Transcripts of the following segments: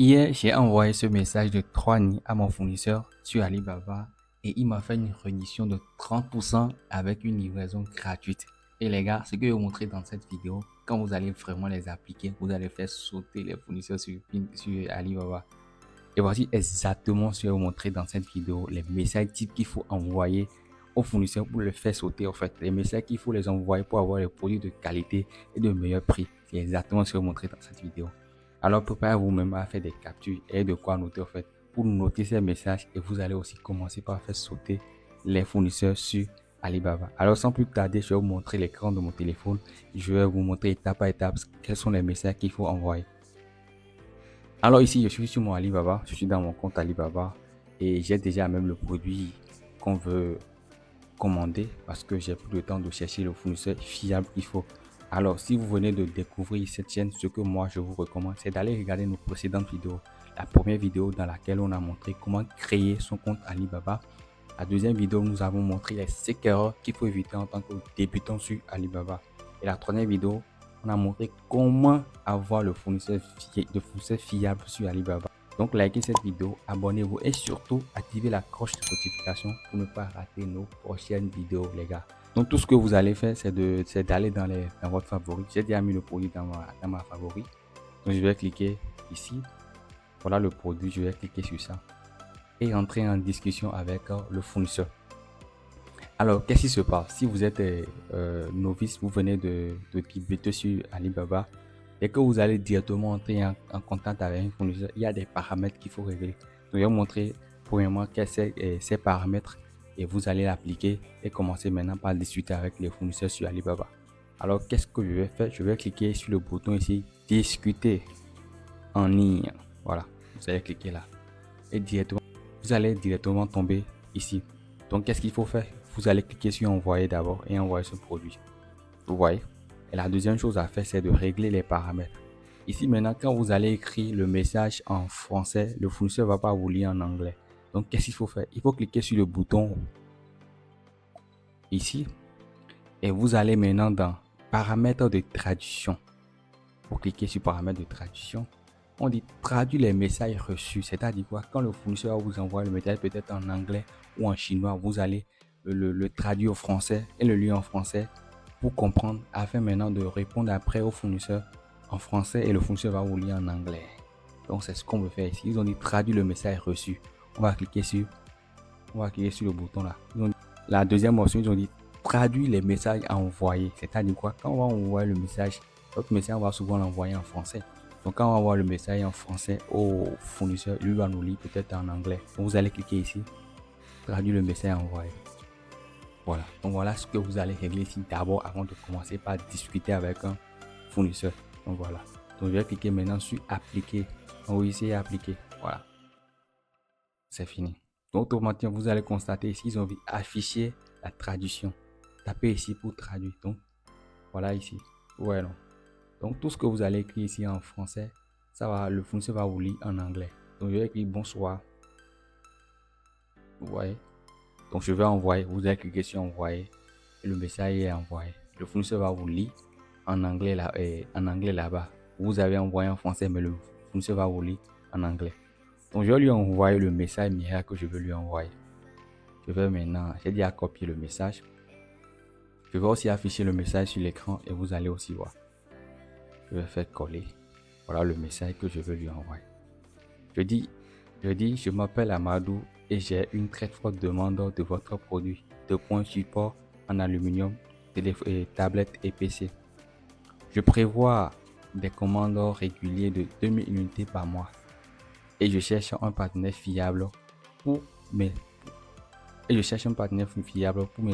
Hier, j'ai envoyé ce message de 3 nids à mon fournisseur sur Alibaba et il m'a fait une réduction de 30% avec une livraison gratuite. Et les gars, ce que je vais vous montrer dans cette vidéo, quand vous allez vraiment les appliquer, vous allez faire sauter les fournisseurs sur Alibaba. Et voici exactement ce que je vais vous montrer dans cette vidéo, les messages types qu'il faut envoyer aux fournisseurs pour les faire sauter. En fait, les messages qu'il faut les envoyer pour avoir les produits de qualité et de meilleur prix. C'est exactement ce que je vais vous montrer dans cette vidéo. Alors préparez-vous même à faire des captures et de quoi noter en fait pour noter ces messages et vous allez aussi commencer par faire sauter les fournisseurs sur Alibaba. Alors sans plus tarder, je vais vous montrer l'écran de mon téléphone. Je vais vous montrer étape par étape quels sont les messages qu'il faut envoyer. Alors ici, je suis sur mon Alibaba, je suis dans mon compte Alibaba et j'ai déjà même le produit qu'on veut commander parce que j'ai plus le temps de chercher le fournisseur fiable qu'il faut. Alors, si vous venez de découvrir cette chaîne, ce que moi je vous recommande, c'est d'aller regarder nos précédentes vidéos. La première vidéo dans laquelle on a montré comment créer son compte Alibaba. La deuxième vidéo, nous avons montré les 5 erreurs qu'il faut éviter en tant que débutant sur Alibaba. Et la troisième vidéo, on a montré comment avoir le fournisseur fiable sur Alibaba. Donc, likez cette vidéo, abonnez-vous et surtout activez la cloche de notification pour ne pas rater nos prochaines vidéos, les gars. Donc, tout ce que vous allez faire, c'est d'aller dans votre favori. J'ai déjà mis le produit dans ma favori. Donc, je vais cliquer ici. Voilà le produit, je vais cliquer sur ça et entrer en discussion avec le fournisseur. Alors, qu'est-ce qui se passe? Si vous êtes novice, vous venez de débuter sur Alibaba, et que vous allez directement entrer en contact avec un fournisseur, il y a des paramètres qu'il faut régler. Donc, je vais vous montrer premièrement quels sont ces paramètres et vous allez l'appliquer et commencer maintenant par discuter avec les fournisseurs sur Alibaba. Alors, qu'est-ce que je vais faire? Je vais cliquer sur le bouton ici, discuter en ligne. Voilà, vous allez cliquer là et directement, vous allez directement tomber ici. Donc, qu'est-ce qu'il faut faire? Vous allez cliquer sur envoyer d'abord et envoyer ce produit. Vous voyez? Et la deuxième chose à faire, c'est de régler les paramètres. Ici, maintenant, quand vous allez écrire le message en français, le fournisseur ne va pas vous lire en anglais. Donc, qu'est-ce qu'il faut faire? Il faut cliquer sur le bouton ici et vous allez maintenant dans paramètres de traduction. Vous cliquez sur paramètres de traduction. On dit traduire les messages reçus. C'est-à-dire quoi? Quand le fournisseur vous envoie le message peut-être en anglais ou en chinois, vous allez le traduire au français et le lire en français pour comprendre afin maintenant de répondre après au fournisseur en français et le fournisseur va vous lire en anglais. Donc c'est ce qu'on veut faire ici. Ils ont dit traduire le message reçu. On va cliquer sur le bouton là. La deuxième option, ils ont dit traduire les messages envoyés. C'est-à-dire quoi? Quand on va envoyer le message, notre message, on va souvent l'envoyer en français. Donc quand on va envoyer le message en français au fournisseur, lui va nous lire peut-être en anglais. Donc vous allez cliquer ici, traduire le message envoyé. Voilà, donc voilà ce que vous allez régler ici d'abord avant de commencer par discuter avec un fournisseur. Donc voilà, donc je vais cliquer maintenant sur appliquer. Donc oui, c'est appliquer. Voilà, c'est fini. Donc automatiquement, vous allez constater ici, ils ont affiché la traduction. Tapez ici pour traduire. Donc voilà ici. Ouais, non. Donc tout ce que vous allez écrire ici en français, ça va, le fournisseur va vous lire en anglais. Donc je vais écrire bonsoir. Vous voyez. Donc je vais envoyer, vous allez cliquer sur envoyer et le message est envoyé. Le fournisseur va vous lire en anglais là, en anglais là-bas. Vous avez envoyé en français mais le fournisseur va vous lire en anglais. Donc je vais lui envoyer le message miracle que je veux lui envoyer. Je vais maintenant, j'ai déjà copié le message. Je vais aussi afficher le message sur l'écran et vous allez aussi voir. Je vais faire coller. Voilà le message que je veux lui envoyer. Je dis, je m'appelle Amadou et j'ai une très forte demande de votre produit. De points support en aluminium, téléphone, tablette et PC. Je prévois des commandes réguliers de 2000 unités par mois et je cherche un partenaire fiable pour mes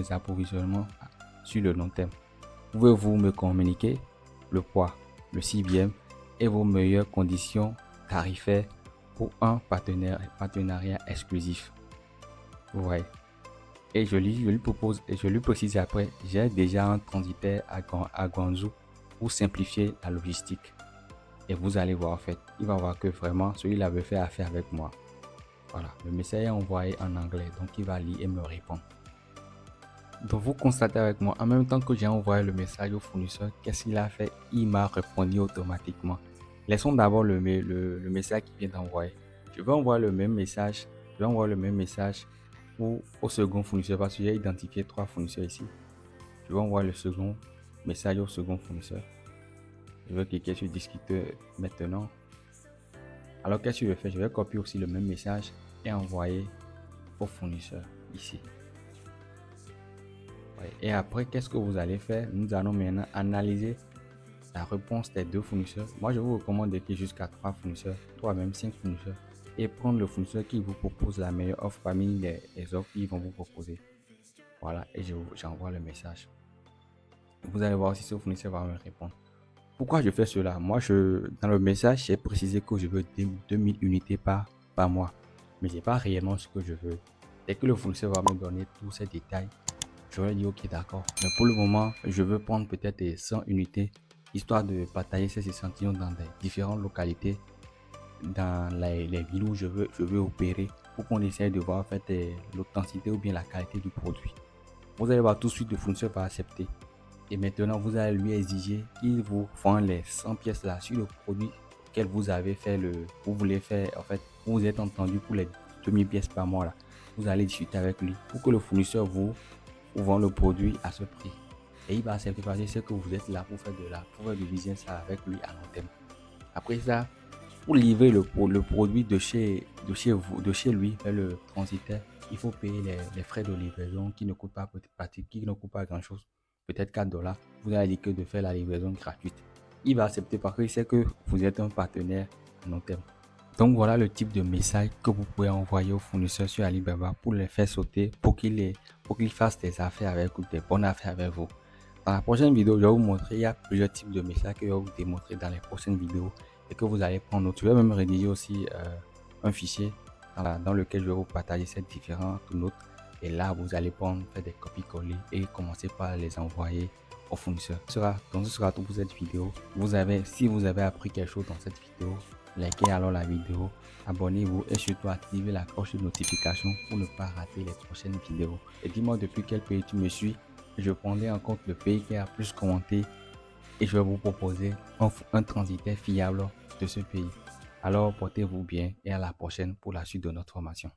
approvisionnements sur le long terme. Pouvez-vous me communiquer le poids, le CBM et vos meilleures conditions tarifaires pour un partenariat exclusif? Vous voyez. Et je lui propose et je lui précise après, j'ai déjà un transitaire à Guangzhou pour simplifier la logistique. Et vous allez voir en fait, il va voir que vraiment celui-là veut faire affaire avec moi. Voilà, le message est envoyé en anglais, donc il va lire et me répondre. Donc vous constatez avec moi, en même temps que j'ai envoyé le message au fournisseur, qu'est-ce qu'il a fait? Il m'a répondu automatiquement. Laissons d'abord le message qui vient d'envoyer. Je vais envoyer le même message. Je vais envoyer le même message au second fournisseur parce que j'ai identifié 3 fournisseurs ici. Je vais envoyer le second message au second fournisseur. Je vais cliquer sur discuter maintenant. Alors qu'est-ce que je vais faire? Je vais copier aussi le même message et envoyer au fournisseur ici. Ouais. Et après, qu'est-ce que vous allez faire? Nous allons maintenant analyser la réponse des 2 fournisseurs. Moi, je vous recommande d'écrire jusqu'à 3 fournisseurs, 3 même 5 fournisseurs, et prendre le fournisseur qui vous propose la meilleure offre parmi les offres qu'ils vont vous proposer. Voilà, et j'envoie le message. Vous allez voir si ce fournisseur va me répondre. Pourquoi je fais cela? Moi, dans le message, j'ai précisé que je veux 2000 unités par mois. Mais ce n'est pas réellement ce que je veux. Dès que le fournisseur va me donner tous ces détails, je vais dire ok, d'accord. Mais pour le moment, je veux prendre peut-être 100 unités, histoire de partager ces échantillons dans des différentes localités, dans les villes où je veux opérer, pour qu'on essaye de voir en fait, l'authenticité ou bien la qualité du produit. Vous allez voir tout de suite le fournisseur va accepter. Et maintenant, vous allez lui exiger qu'il vous vende les 100 pièces là sur le produit auquel vous avez fait vous voulez faire, en fait, vous êtes entendu pour les 2000 pièces par mois là. Vous allez discuter avec lui pour que le fournisseur vous vend le produit à ce prix. Et il va accepter parce qu'il sait que vous êtes là pour faire du business avec lui à long terme. Après ça, pour livrer le produit de chez lui vers le transitaire, il faut payer les frais de livraison qui ne coûtent pas grand chose, peut-être 4 dollars. Vous allez dire que de faire la livraison gratuite. Il va accepter parce qu'il sait que vous êtes un partenaire à long terme. Donc voilà le type de message que vous pouvez envoyer aux fournisseurs sur Alibaba pour les faire sauter, pour qu'ils fassent des affaires avec vous, des bonnes affaires avec vous. Dans la prochaine vidéo, je vais vous montrer, il y a plusieurs types de messages que je vais vous démontrer dans les prochaines vidéos et que vous allez prendre note. Je vais même rédiger aussi un fichier dans lequel je vais vous partager ces différentes notes. Et là, vous allez faire des copies-coller et commencer par les envoyer aux fournisseurs. Donc ce sera tout pour cette vidéo. Si vous avez appris quelque chose dans cette vidéo, likez alors la vidéo, abonnez-vous et surtout activez la cloche de notification pour ne pas rater les prochaines vidéos. Et dis-moi depuis quel pays tu me suis. Je prendrai en compte le pays qui a plus commenté et je vais vous proposer un transitaire fiable de ce pays. Alors portez-vous bien et à la prochaine pour la suite de notre formation.